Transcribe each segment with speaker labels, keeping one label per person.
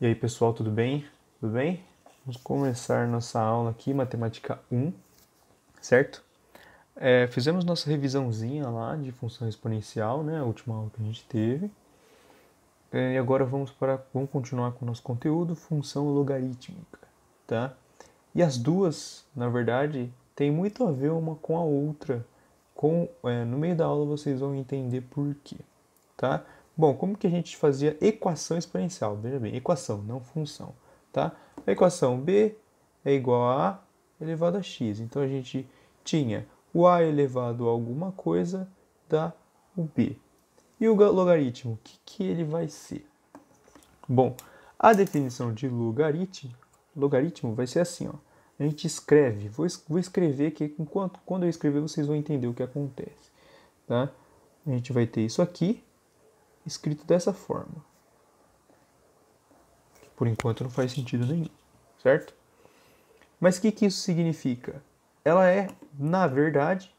Speaker 1: E aí, pessoal, tudo bem? Tudo bem? Vamos começar nossa aula aqui, Matemática 1, certo? Fizemos nossa revisãozinha lá de função exponencial, né? A última aula que a gente teve. E agora vamos continuar com o nosso conteúdo, função logarítmica, tá? E as duas, na verdade, têm muito a ver uma com a outra. No meio da aula vocês vão entender por quê, tá? Bom, como que a gente fazia equação exponencial? Veja bem, equação, não função, tá? A equação b é igual a a elevado a x. Então a gente tinha o a elevado a alguma coisa dá o b. E o logaritmo, o que ele vai ser? Bom, a definição de logaritmo vai ser assim, ó. A gente escreve, vou escrever aqui, quando eu escrever vocês vão entender o que acontece, tá? A gente vai ter isso aqui, escrito dessa forma. Por enquanto não faz sentido nenhum, certo? Mas o que isso significa? Ela é, na verdade,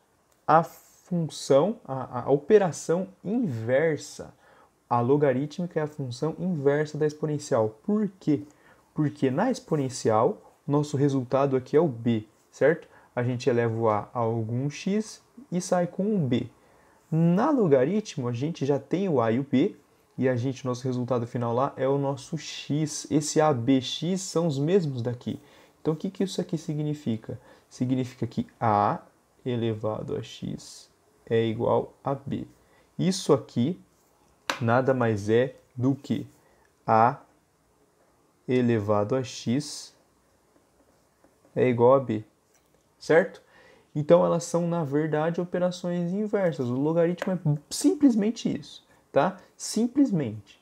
Speaker 1: a função, a operação inversa. A logarítmica é a função inversa da exponencial. Por quê? Porque na exponencial, nosso resultado aqui é o b, certo? A gente eleva o a algum x e sai com um b. Na logaritmo, a gente já tem o a e o b, e nosso resultado final lá é o nosso x. Esse a, b, x são os mesmos daqui. Então, o que isso aqui significa? Significa que a elevado a x é igual a b. Isso aqui nada mais é do que a elevado a x é igual a b, certo? Então, elas são, na verdade, operações inversas. O logaritmo é simplesmente isso, tá? Simplesmente.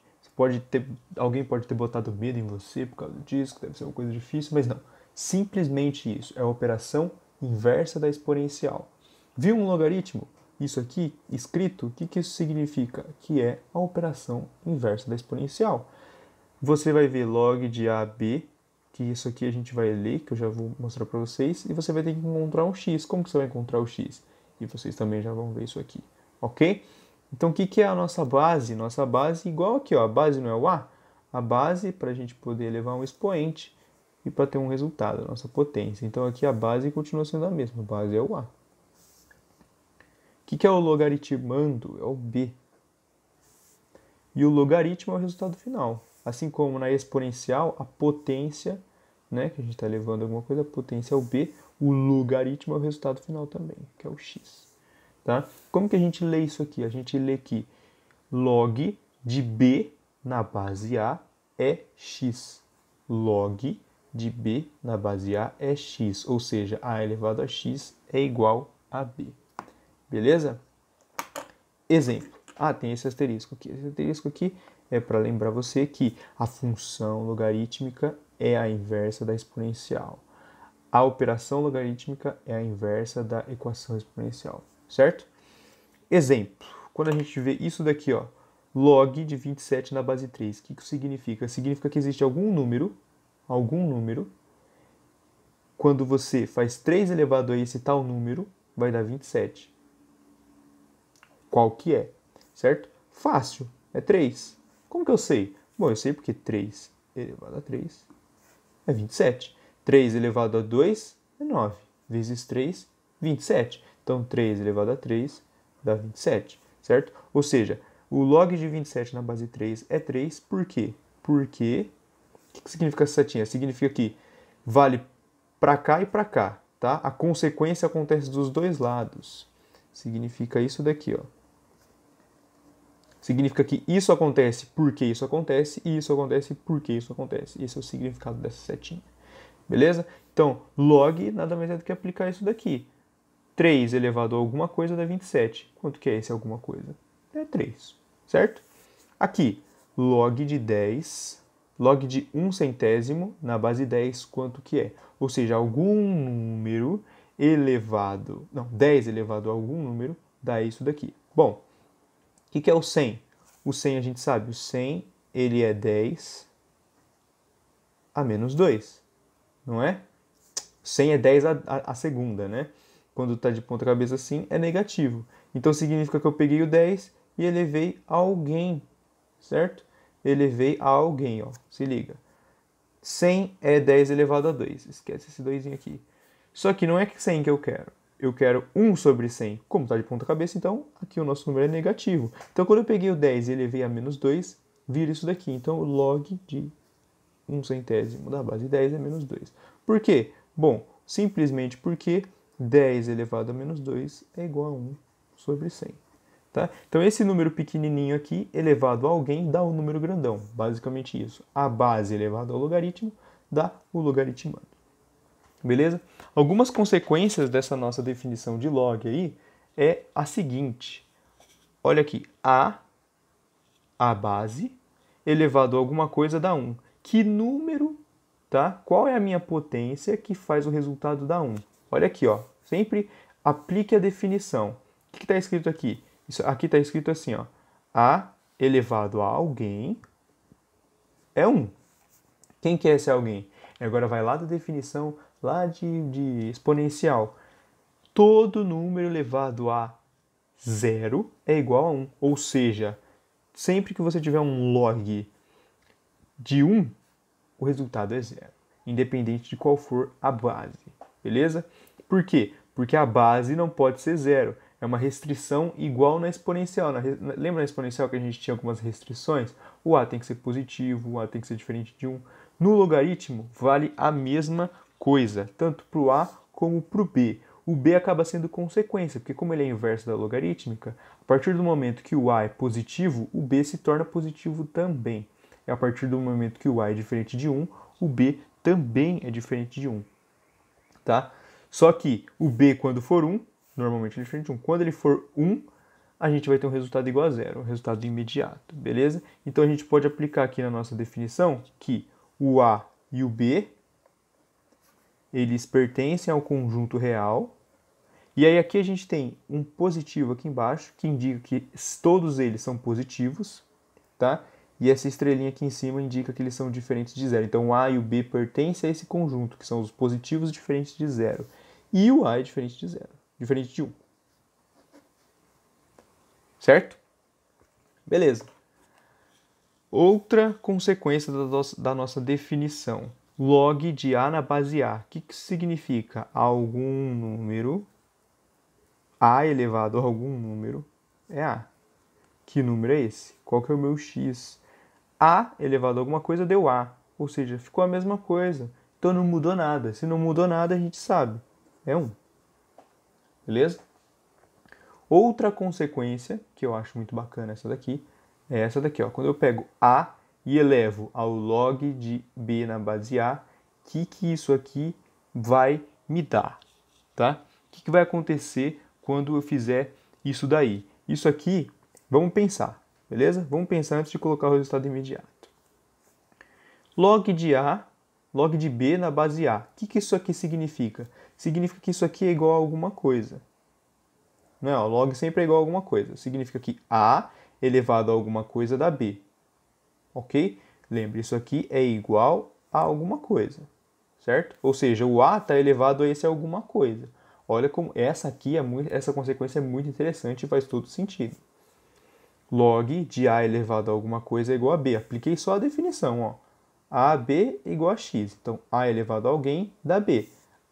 Speaker 1: Alguém pode ter botado medo em você por causa disso, que deve ser uma coisa difícil, mas não. Simplesmente isso. É a operação inversa da exponencial. Viu um logaritmo? Isso aqui, escrito, o que isso significa? Que é a operação inversa da exponencial. Você vai ver log de AB, que isso aqui a gente vai ler, que eu já vou mostrar para vocês, e você vai ter que encontrar um x. Como que você vai encontrar o x? E vocês também já vão ver isso aqui, ok? Então, o que é a nossa base? Nossa base, igual aqui, ó, a base não é o a? A base, para a gente poder levar um expoente e para ter um resultado, a nossa potência. Então, aqui a base continua sendo a mesma, a base é o a. O que é o logaritmando? É o b. E o logaritmo é o resultado final. Assim como na exponencial, a potência, né, que a gente está levando alguma coisa, a potência é o b, o logaritmo é o resultado final também, que é o x. Tá? Como que a gente lê isso aqui? A gente lê que log de b na base a é x. Log de b na base a é x, ou seja, a elevado a x é igual a b. Beleza? Exemplo. Tem esse asterisco aqui. Esse asterisco aqui é para lembrar você que a função logarítmica é a inversa da exponencial. A operação logarítmica é a inversa da equação exponencial, certo? Exemplo. Quando a gente vê isso daqui, ó, log de 27 na base 3, o que isso significa? Significa que existe algum número, quando você faz 3 elevado a esse tal número, vai dar 27. Qual que é? Certo? Fácil, é 3. Como que eu sei? Bom, eu sei porque 3 elevado a 3 é 27. 3 elevado a 2 é 9. Vezes 3, 27. Então, 3 elevado a 3 dá 27, certo? Ou seja, o log de 27 na base 3 é 3. Por quê? Porque, o que significa essa setinha? Significa que vale para cá e para cá, tá? A consequência acontece dos dois lados. Significa isso daqui, ó. Significa que isso acontece porque isso acontece e isso acontece porque isso acontece. Esse é o significado dessa setinha. Beleza? Então, log nada mais é do que aplicar isso daqui. 3 elevado a alguma coisa dá 27. Quanto que é esse alguma coisa? É 3, certo? Aqui, log de 10, log de 1 centésimo na base 10, quanto que é? Ou seja, algum número elevado... Não, 10 elevado a algum número dá isso daqui. Bom, o que é o 100? O 100 a gente sabe, o 100 ele é 10 a menos 2, não é? 100 é 10 a segunda, né? Quando está de ponta cabeça assim, é negativo. Então significa que eu peguei o 10 e elevei a alguém, certo? Elevei a alguém, ó. Se liga. 100 é 10 elevado a 2. Esquece esse 2 aqui. Só que não é 100 que eu quero. Eu quero 1 sobre 100. Como está de ponta cabeça, então aqui o nosso número é negativo. Então quando eu peguei o 10 e elevei a menos 2, vira isso daqui. Então o log de 1 centésimo da base 10 é menos 2. Por quê? Bom, simplesmente porque 10 elevado a menos 2 é igual a 1 sobre 100. Tá? Então esse número pequenininho aqui elevado a alguém dá um número grandão. Basicamente isso. A base elevada ao logaritmo dá o logaritmando. Beleza? Algumas consequências dessa nossa definição de log aí é a seguinte. Olha aqui. A base elevado a alguma coisa dá 1. Que número, tá? Qual é a minha potência que faz o resultado dar 1? Olha aqui, ó. Sempre aplique a definição. O que está escrito aqui? Isso aqui está escrito assim, ó. A elevado a alguém é 1. Quem que é esse alguém? Agora vai lá da definição, lá de exponencial. Todo número elevado a 0 é igual a 1. Ou seja, sempre que você tiver um log de 1, o resultado é 0. Independente de qual for a base. Beleza? Por quê? Porque a base não pode ser 0. É uma restrição igual na exponencial. Lembra na exponencial que a gente tinha algumas restrições? O A tem que ser positivo, o A tem que ser diferente de 1. No logaritmo, vale a mesma coisa, tanto para o A como para o B. O B acaba sendo consequência, porque como ele é inverso da logarítmica, a partir do momento que o A é positivo, o B se torna positivo também. E a partir do momento que o A é diferente de 1, o B também é diferente de 1. Tá? Só que o B, quando for 1, normalmente é diferente de 1. Quando ele for 1, a gente vai ter um resultado igual a 0, um resultado imediato, beleza? Então a gente pode aplicar aqui na nossa definição que o A e o B, eles pertencem ao conjunto real. E aí aqui a gente tem um positivo aqui embaixo, que indica que todos eles são positivos, tá? E essa estrelinha aqui em cima indica que eles são diferentes de 0. Então o A e o B pertencem a esse conjunto, que são os positivos diferentes de 0. E o A é diferente de 0, diferente de 1. Certo? Beleza. Outra consequência da nossa definição. Log de A na base A. O que significa? Algum número, A elevado a algum número, é A. Que número é esse? Qual que é o meu x? A elevado a alguma coisa deu A. Ou seja, ficou a mesma coisa. Então não mudou nada. Se não mudou nada, a gente sabe. É 1. Beleza? Outra consequência, que eu acho muito bacana essa daqui, é essa daqui, ó. Quando eu pego A e elevo ao log de B na base A, o que isso aqui vai me dar? Tá? O que vai acontecer quando eu fizer isso daí? Isso aqui, vamos pensar, beleza? Vamos pensar antes de colocar o resultado imediato. Log de A, log de B na base A. O que isso aqui significa? Significa que isso aqui é igual a alguma coisa. Não, log sempre é igual a alguma coisa. Significa que A elevado a alguma coisa dá B. Ok? Lembre, isso aqui é igual a alguma coisa. Certo? Ou seja, o A está elevado a esse alguma coisa. Olha como essa consequência é muito interessante e faz todo sentido. Log de A elevado a alguma coisa é igual a B. Apliquei só a definição, ó. AB é igual a x. Então, A elevado a alguém dá B.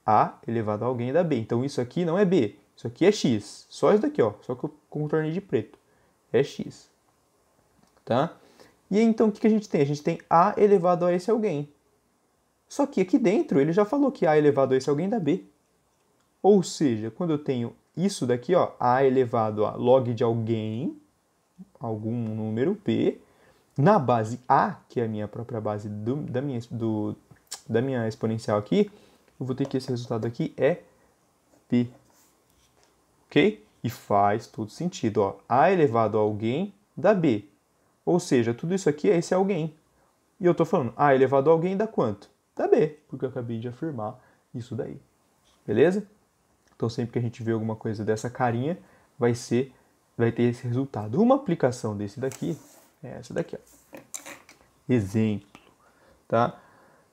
Speaker 1: A elevado a alguém dá B. Então, isso aqui não é B. Isso aqui é x. Só isso daqui, ó. Só que eu contornei de preto. É x. Tá? E aí, então, o que a gente tem? A gente tem A elevado a esse alguém. Só que aqui dentro, ele já falou que A elevado a esse alguém dá B. Ou seja, quando eu tenho isso daqui, ó, A elevado a log de alguém, algum número B, na base A, que é a minha própria base da minha exponencial aqui, eu vou ter que esse resultado aqui é B. Ok? E faz todo sentido, ó. A elevado a alguém dá B. Ou seja, tudo isso aqui é esse alguém. E eu estou falando, A elevado a alguém dá quanto? Dá B, porque eu acabei de afirmar isso daí. Beleza? Então sempre que a gente vê alguma coisa dessa carinha, vai ter esse resultado. Uma aplicação desse daqui é essa daqui, ó. Exemplo, tá?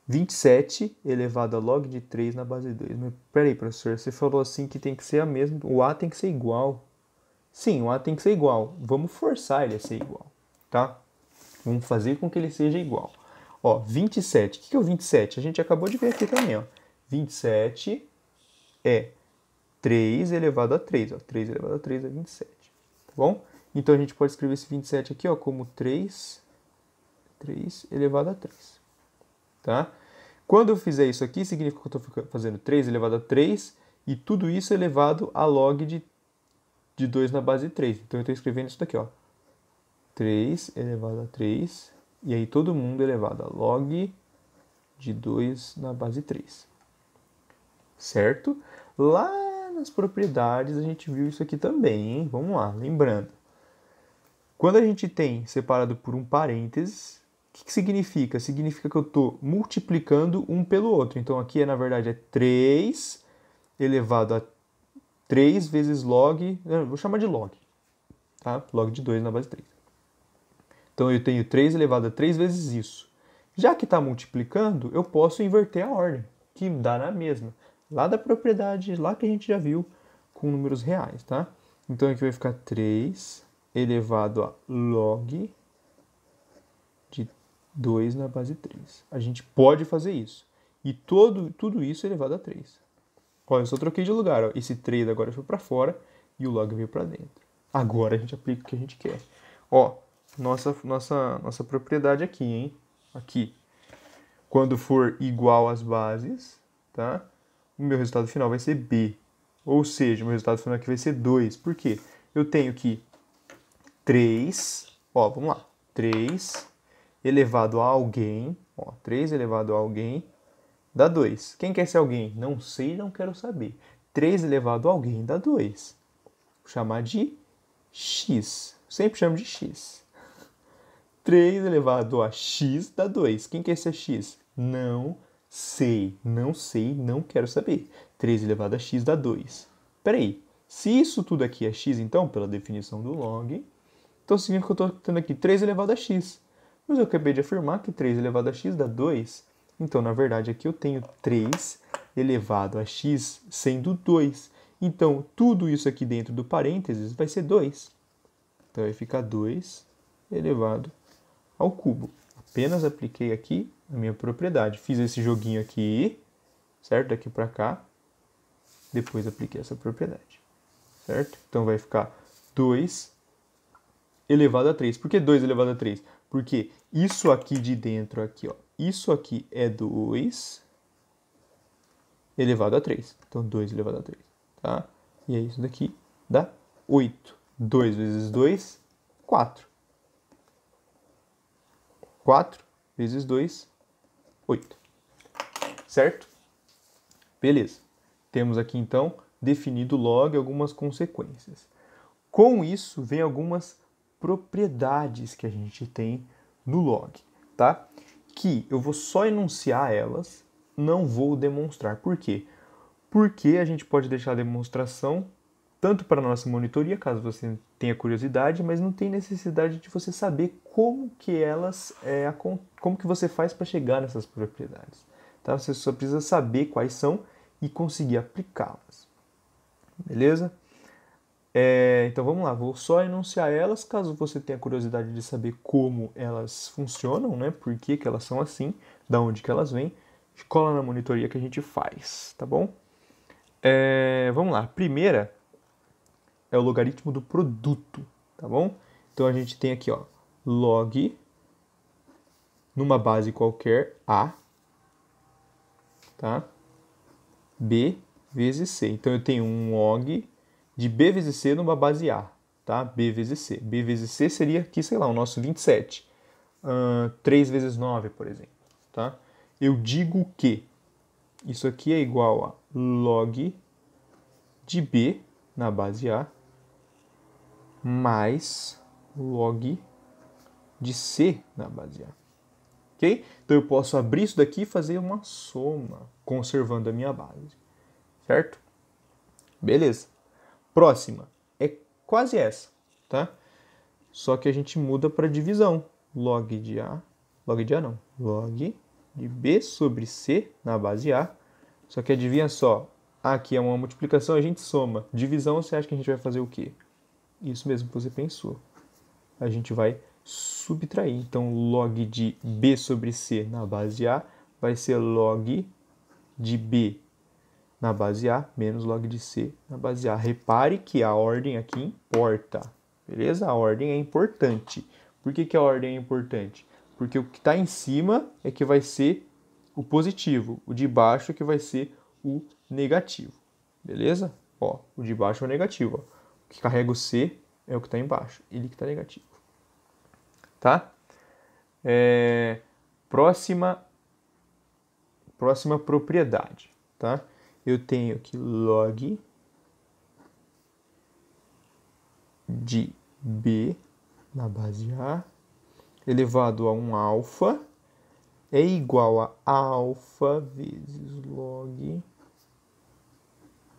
Speaker 1: 27 elevado a log de 3 na base 2. Mas peraí, professor, você falou assim que tem que ser a mesma, o A tem que ser igual. Sim, o A tem que ser igual. Vamos forçar ele a ser igual, tá? Vamos fazer com que ele seja igual. Ó, 27. O que é o 27? A gente acabou de ver aqui também, ó. 27 é 3 elevado a 3. Ó. 3 elevado a 3 é 27. Tá bom? Então a gente pode escrever esse 27 aqui, ó, como 3 elevado a 3. Tá? Quando eu fizer isso aqui, significa que eu estou fazendo 3 elevado a 3 e tudo isso elevado a log de 2 na base de 3. Então eu estou escrevendo isso daqui, ó. 3 elevado a 3, e aí todo mundo elevado a log de 2 na base 3. Certo? Lá nas propriedades a gente viu isso aqui também, hein? Vamos lá, lembrando. Quando a gente tem separado por um parênteses, o que significa? Significa que eu estou multiplicando um pelo outro. Então aqui, na verdade, é 3 elevado a 3 vezes log, vou chamar de log, tá? Log de 2 na base 3. Então eu tenho 3 elevado a 3 vezes isso. Já que está multiplicando, eu posso inverter a ordem, que dá na mesma. Lá da propriedade, lá que a gente já viu, com números reais, tá? Então aqui vai ficar 3 elevado a log de 2 na base 3. A gente pode fazer isso. E tudo isso elevado a 3. Olha, eu só troquei de lugar. Ó. Esse 3 agora foi para fora e o log veio para dentro. Agora a gente aplica o que a gente quer. Ó, nossa propriedade aqui, hein? Aqui. Quando for igual às bases, tá? O meu resultado final vai ser B. Ou seja, o meu resultado final aqui vai ser 2. Por quê? Eu tenho que 3, ó, vamos lá. 3 elevado a alguém, ó, 3 elevado a alguém dá 2. Quem quer ser alguém? Não sei, não quero saber. 3 elevado a alguém dá 2. Vou chamar de x. Sempre chamo de x. 3 elevado a x dá 2. Quem quer ser x? Não sei, não quero saber. 3 elevado a x dá 2. Peraí, se isso tudo aqui é x, então, pela definição do log, então significa que eu estou tendo aqui 3 elevado a x. Mas eu acabei de afirmar que 3 elevado a x dá 2. Então, na verdade, aqui eu tenho 3 elevado a x sendo 2. Então, tudo isso aqui dentro do parênteses vai ser 2. Então, vai ficar 2 elevado ao cubo. Apenas apliquei aqui a minha propriedade. Fiz esse joguinho aqui, certo? Daqui para cá. Depois apliquei essa propriedade, certo? Então, vai ficar 2 elevado a 3. Por que 2 elevado a 3? Porque isso aqui de dentro, aqui, ó, isso aqui é 2 elevado a 3. Então, 2 elevado a 3, tá? E aí, isso daqui dá 8. 2 vezes 2, 4. 4 vezes 2, 8. Certo? Beleza. Temos aqui, então, definido log algumas consequências. Com isso, vem algumas propriedades que a gente tem no log, tá? Que eu vou só enunciar elas, não vou demonstrar. Por quê? Porque a gente pode deixar a demonstração tanto para a nossa monitoria, caso você tenha curiosidade, mas não tem necessidade de você saber como que elas, como que você faz para chegar nessas propriedades. Tá? Você só precisa saber quais são e conseguir aplicá-las. Beleza? Então vamos lá, vou só enunciar elas, caso você tenha curiosidade de saber como elas funcionam, né? Por que elas são assim, da onde que elas vêm, cola na monitoria que a gente faz, tá bom? Vamos lá, a primeira é o logaritmo do produto, tá bom? Então a gente tem aqui, ó, log numa base qualquer A, tá? B vezes C. Então eu tenho um log de B vezes C numa base A, tá? B vezes C. B vezes C seria aqui, sei lá, o nosso 27. 3 vezes 9, por exemplo, tá? Eu digo que isso aqui é igual a log de B na base A mais log de C na base A. Ok? Então eu posso abrir isso daqui e fazer uma soma, conservando a minha base. Certo? Beleza. Próxima é quase essa, tá? Só que a gente muda para divisão. Log de A não. Log de B sobre C na base A. Só que adivinha só, aqui é uma multiplicação, a gente soma. Divisão, você acha que a gente vai fazer o quê? Isso mesmo que você pensou. A gente vai subtrair. Então, log de b sobre c na base A vai ser log de b na base A menos log de c na base A. Repare que a ordem aqui importa, beleza? A ordem é importante. Por que a ordem é importante? Porque o que está em cima é que vai ser o positivo, o de baixo é que vai ser o negativo, beleza? Ó, o de baixo é o negativo, ó. O que carrega o C é o que está embaixo, ele que está negativo, tá? Próxima propriedade, tá? Eu tenho aqui log de B na base A elevado a um alfa é igual a alfa vezes log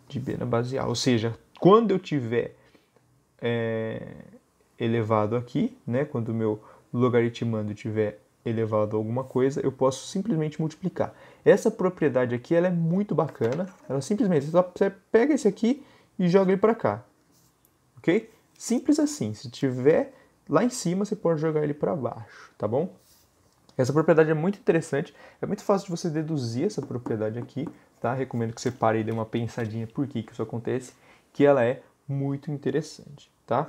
Speaker 1: de B na base A. Ou seja, quando eu tiver elevado aqui, né, quando o meu logaritmando tiver elevado a alguma coisa, eu posso simplesmente multiplicar. Essa propriedade aqui ela é muito bacana. Ela simplesmente, você pega esse aqui e joga ele para cá. Ok? Simples assim. Se tiver lá em cima, você pode jogar ele para baixo, tá bom? Essa propriedade é muito interessante. É muito fácil de você deduzir essa propriedade aqui, tá? Recomendo que você pare e dê uma pensadinha por que isso acontece, que ela é muito interessante, tá?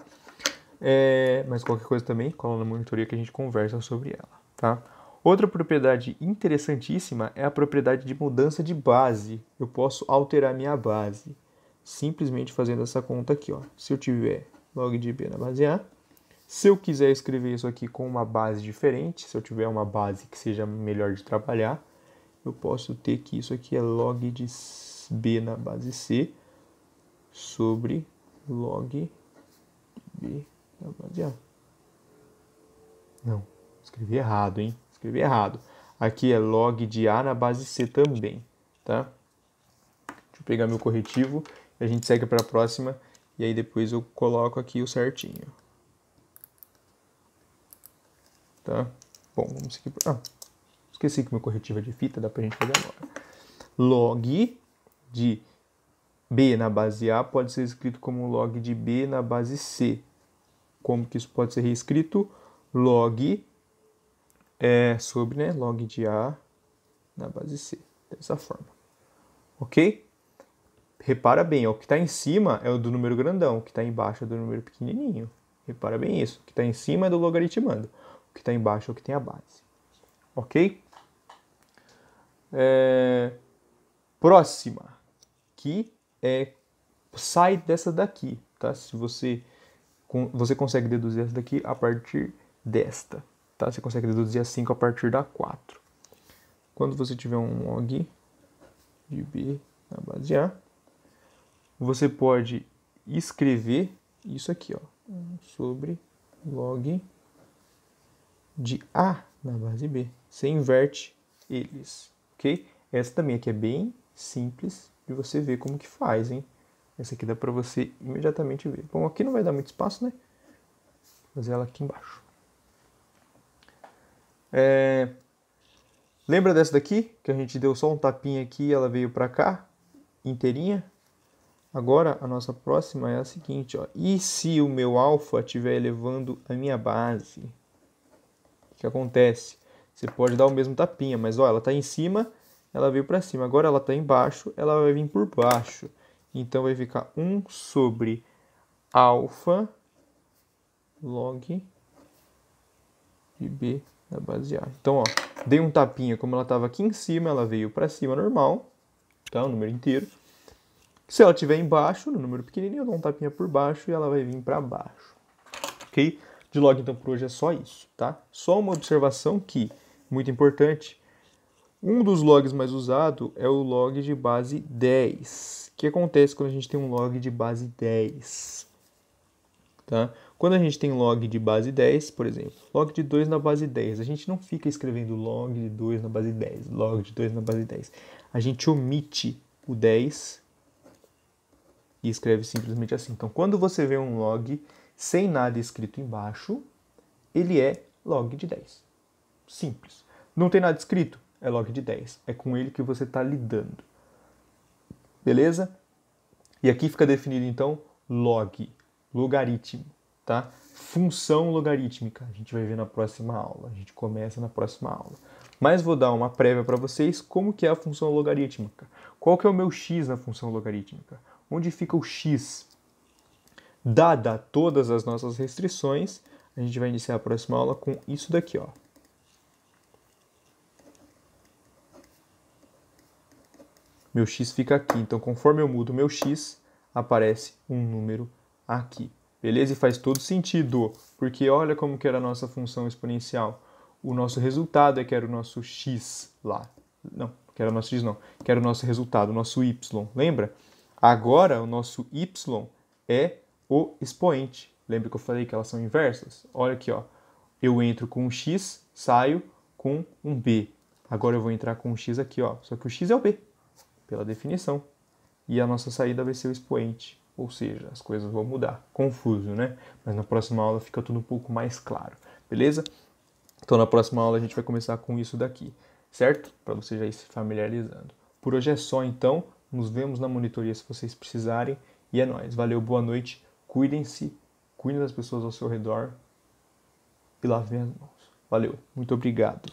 Speaker 1: Mas qualquer coisa também, cola na monitoria que a gente conversa sobre ela, tá? Outra propriedade interessantíssima é a propriedade de mudança de base. Eu posso alterar minha base simplesmente fazendo essa conta aqui, ó. Se eu tiver log de B na base A, se eu quiser escrever isso aqui com uma base diferente, se eu tiver uma base que seja melhor de trabalhar, eu posso ter que isso aqui é log de B na base C sobre log de B na base A. Não, escrevi errado, hein? Escrevi errado. Aqui é log de A na base C também, tá? Deixa eu pegar meu corretivo e a gente segue para a próxima e aí depois eu coloco aqui o certinho. Tá? Bom, vamos seguir. Esqueci que meu corretivo é de fita, dá pra gente fazer agora. Log de B na base A pode ser escrito como log de B na base C. Como que isso pode ser reescrito? Log sobre, né, log de A na base C. Dessa forma. Ok? Repara bem, ó, o que está em cima é o do número grandão, o que está embaixo é do número pequenininho. Repara bem isso. O que está em cima é do logaritmando. O que está embaixo é o que tem a base. Ok? Próxima, que sai dessa daqui, tá? Se você consegue deduzir essa daqui a partir desta, tá? Você consegue deduzir a 5 a partir da 4. Quando você tiver um log de B na base A, você pode escrever isso aqui, ó, sobre log de A na base B. Você inverte eles, ok? Essa também aqui é bem simples de você ver como que faz, hein? Essa aqui dá para você imediatamente ver. Bom, aqui não vai dar muito espaço, né? Vou fazer ela aqui embaixo. Lembra dessa daqui? Que a gente deu só um tapinha aqui e ela veio para cá, inteirinha? Agora, a nossa próxima é a seguinte, ó. E se o meu alfa estiver elevando a minha base? O que acontece? Você pode dar o mesmo tapinha, mas ó, ela está em cima, ela veio para cima. Agora ela está embaixo, ela vai vir por baixo. Então vai ficar 1 sobre alfa log de B na base A. Então, ó, dei um tapinha, como ela estava aqui em cima, ela veio para cima normal, tá? O número inteiro. Se ela estiver embaixo, no número pequenininho, eu dou um tapinha por baixo e ela vai vir para baixo. Ok? De log, então, por hoje é só isso, tá? Só uma observação que, muito importante, um dos logs mais usado é o log de base 10. O que acontece quando a gente tem um log de base 10? Tá? Quando a gente tem log de base 10, por exemplo, log de 2 na base 10, a gente não fica escrevendo log de 2 na base 10, log de 2 na base 10. A gente omite o 10 e escreve simplesmente assim. Então, quando você vê um log sem nada escrito embaixo, ele é log de 10. Simples. Não tem nada escrito? É log de 10. É com ele que você está lidando. Beleza? E aqui fica definido, então, log, logaritmo, tá? Função logarítmica, a gente vai ver na próxima aula, a gente começa na próxima aula. Mas vou dar uma prévia para vocês como que é a função logarítmica. Qual que é o meu x na função logarítmica? Onde fica o x? Dada todas as nossas restrições, a gente vai iniciar a próxima aula com isso daqui, ó. Meu x fica aqui, então conforme eu mudo meu x, aparece um número aqui. Beleza? E faz todo sentido, porque olha como que era a nossa função exponencial. O nosso resultado é que era o nosso x lá. Não, que era o nosso x não, que era o nosso resultado, o nosso y, lembra? Agora o nosso y é o expoente. Lembra que eu falei que elas são inversas? Olha aqui, ó. Eu entro com um x, saio com um b. Agora eu vou entrar com um x aqui, ó. Só que o x é o b, pela definição. E a nossa saída vai ser o expoente. Ou seja, as coisas vão mudar. Confuso, né? Mas na próxima aula fica tudo um pouco mais claro. Beleza? Então na próxima aula a gente vai começar com isso daqui. Certo? Para você já ir se familiarizando. Por hoje é só, então. Nos vemos na monitoria se vocês precisarem. E é nóis. Valeu, boa noite. Cuidem-se. Cuidem das pessoas ao seu redor. E lavem as mãos. Valeu. Muito obrigado.